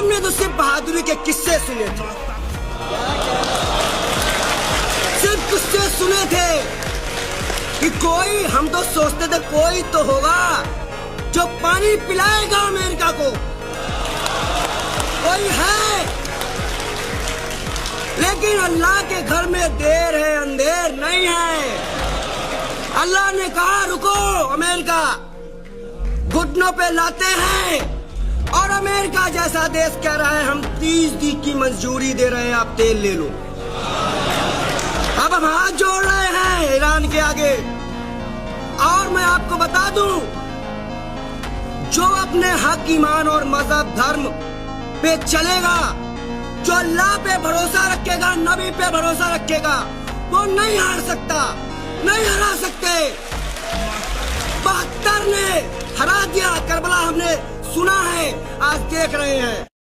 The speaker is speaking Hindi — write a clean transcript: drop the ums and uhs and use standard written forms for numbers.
हमने तो सिर्फ बहादुरी के किस्से सुने थे, सिर्फ किस्से सुने थे कि कोई, हम तो सोचते थे कोई तो होगा जो पानी पिलाएगा अमेरिका को, कोई है। लेकिन अल्लाह के घर में देर है अंधेर नहीं है। अल्लाह ने कहा रुको अमेरिका, घुटनों पे लाते हैं, और अमेरिका जैसा देश कह रहा है हम 30 दिन की मंजूरी दे रहे हैं, आप तेल ले लो। अब हम हाथ जोड़ रहे हैं ईरान के आगे। और मैं आपको बता दूं, जो अपने हक, ईमान और मजहब, धर्म पे चलेगा, जो अल्लाह पे भरोसा रखेगा, नबी पे भरोसा रखेगा, वो नहीं हार सकता, नहीं हरा सकते। 72 ने हरा दिया, करबला हमने सुना है, आज देख रहे हैं।